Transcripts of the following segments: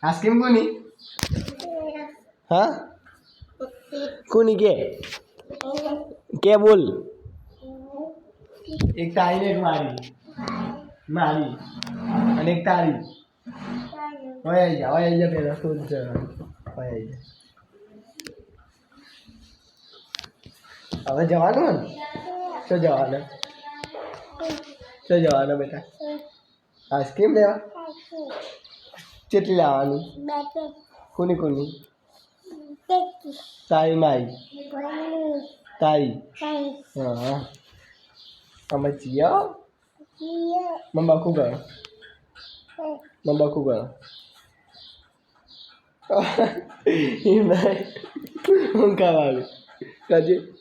Ice cream कोनी हाँ कोनी के बोल एक तारी ने एक मारी मारी અને એક તારી ઓય આવી જા પેલા તો જ ઓય આવી જા હવે જવાનું ને તો જવાનું બેટા આઈસ્ક્રીમ લેવા કેટલી લાવવાની કોની તારી મારી તારી હા અમે છીએ મમ્મા ખૂબ ગયો એ ભાઈ હું ખાવાનું કાજે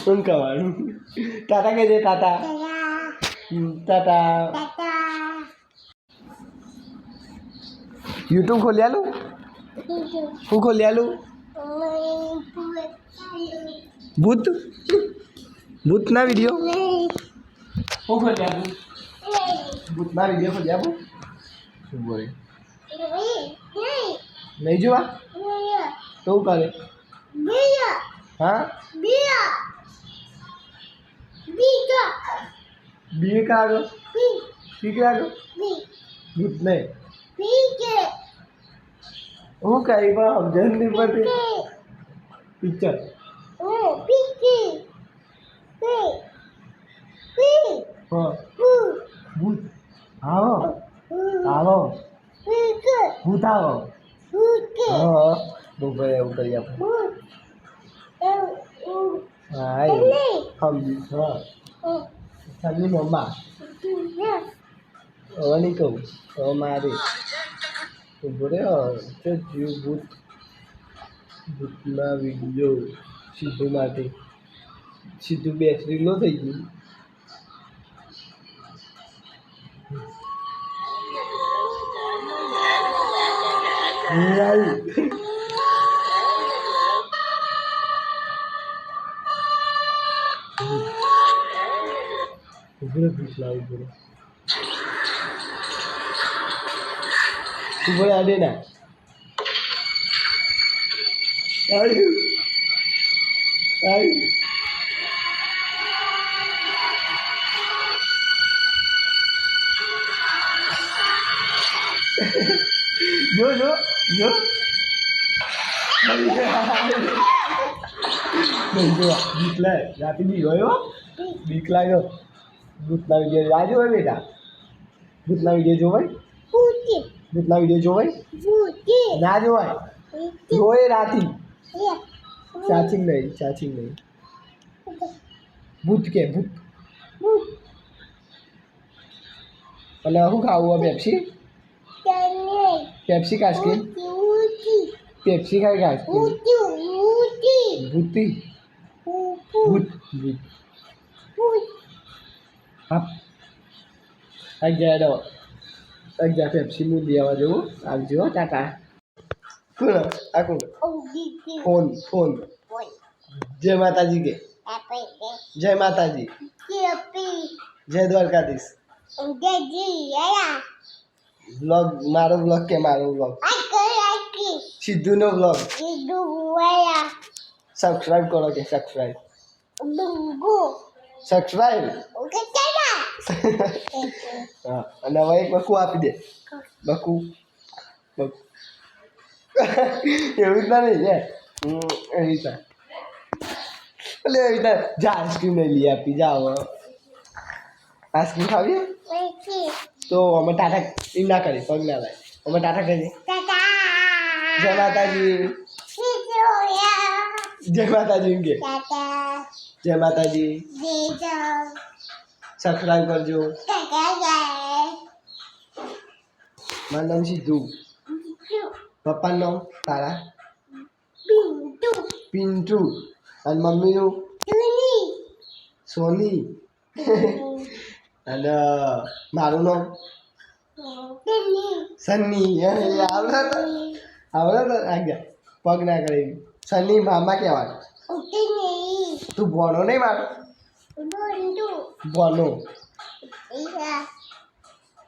હું ખાવાનું ટાટા કહી દે ટાટા YouTube ખોલી આલું હું ખોલી આલું ભૂતના વિડીયો હું ખોલી આપું ભૂતના વિડીયો ખોલી આપું શું બોલે નહીં જોવા તો શું કરે હા બી का આગળ પી કે આગળ ભૂત નહીં હું કઈ પણ સમજણ નહીં પડતી પિક્ચર હા ભૂત આવો ભૂત આવો હા બહુ એવું કરી આપણે હા સમજી હા સમજી મમ્મા હવે નહીં કહું હવે મારે બોલે જીવ ભૂતના વિડીયો સીધું માટે સીધું બેટરી લો થઈ ગયું Boleh ada nak? Ayo. Jo. Diklah, nanti digoyo. Diklah yo. ભૂતના વિડીયો આ જોવે બેટા ભૂતના વિડીયો જોવાય ભૂતના વિડીયો જોવાય ના જોવાય જોઈ રાતી ચાચિંગ નહીં ભૂત કે ભૂત અને શું ખાવું પેપ્સી આઈસ્ક્રીમ પેપ્સી ખાઈ આઈસ્ક્રીમ ભૂત હા અગિયાર પેપ્સી હું લેવા જવું આવજો ટાટા ફોન જય માતાજી કે જય માતાજી જય દ્વારકાધીશ બ્લોગ મારો બ્લોગ સિદ્ધુનો બ્લોગ સબસ્ક્રાઇબ કરો કે સબસ્ક્રાઇબ હા અને હવે એક બકુ આપી દે બકુ એવી રીતના નહીં ને એવી રીતના એટલે એવી રીતના જા આઈસ્ક્રીમ લઈ લઈએ આપી જાઓ આઈસ્ક્રીમ ખાવીએ તો અમે ટાટા એમ ના કરીએ પગ ના લાય અમે ટાટા કરીએ જય માતાજી એમ કે જય માતાજી સબસ્ક્રાઇબ કરજો મારું નામ સિદ્ધુ પપ્પાનું નામ તારા પિન્ટુ અને મમ્મીનું સોની અને મારું નામ સન્ની આવડે તો આગળ પગ ના કરે સન્ની મામા કહેવાય તું ભણો નહીં મારો ભણો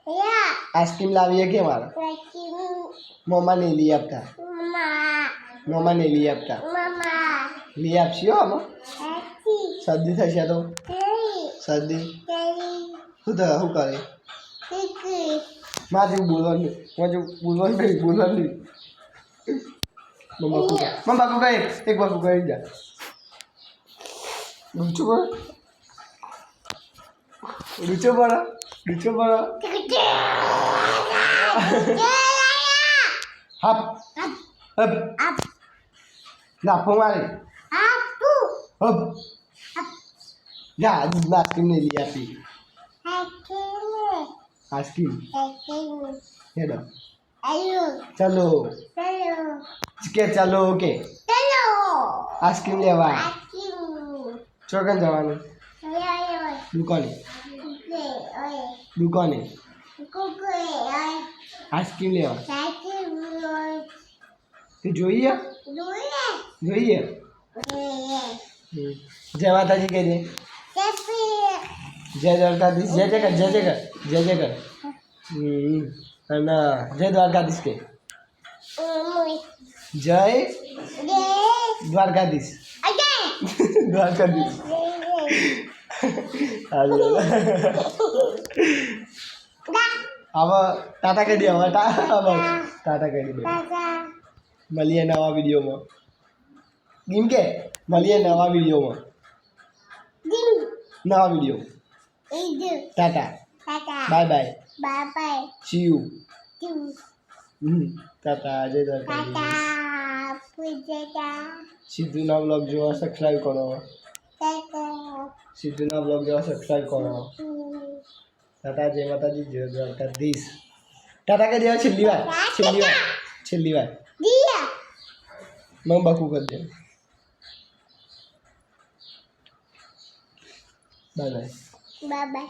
આઈસ્ક્રીમ લાવીએ કે મારે મમ્મા નહીં લઈ આપતા મમ્મા નહીં લઈ આપતા લઈ આપશી હો આમાં શરદી થશે તો શરદી શું થાય શું કરે મારે બોલવાનું બોલવાનું મમ્મા બાપુ કહે એક બાપુ કહી જા રૂચો પડો હપ હપ લાફો મારી હપ જા આઈસ્ક્રીમ નહીં લઈ આપી આઈસ્ક્રીમ હેડો ચલો કે ચાલો ઓકે આઈસ્ક્રીમ લેવા ચોકન જવાનું દુકાને આઈસ્ક્રીમ લેવા તે જોઈએ જય માતાજી કહી દે જય દ્વારકાધીશ જય જય કર અને જય દ્વારકાધીશ કે જય દ્વારકાધીશ દ્વારકાધીશ હવે ટાટા કહી દે હવે ટાટા કહી દે મળીએ નવા વિડીયોમાં ગીમ કે મળીએ નવા વિડીયોમાં નવા video Tata bye bye see you tata જય દ્વારકાધીશ સિદ્ધુના બ્લોગ જોવા સબસ્ક્રાઈબ કરો સિદ્ધુના બ્લોગ જોવા સબસ્ક્રાઈબ કરો ટાટા જય માતાજી જય દ્વારકાધીશ ટાટા કહી દેવા છેલ્લી વાર मैं बाकू कर दे बाय बाय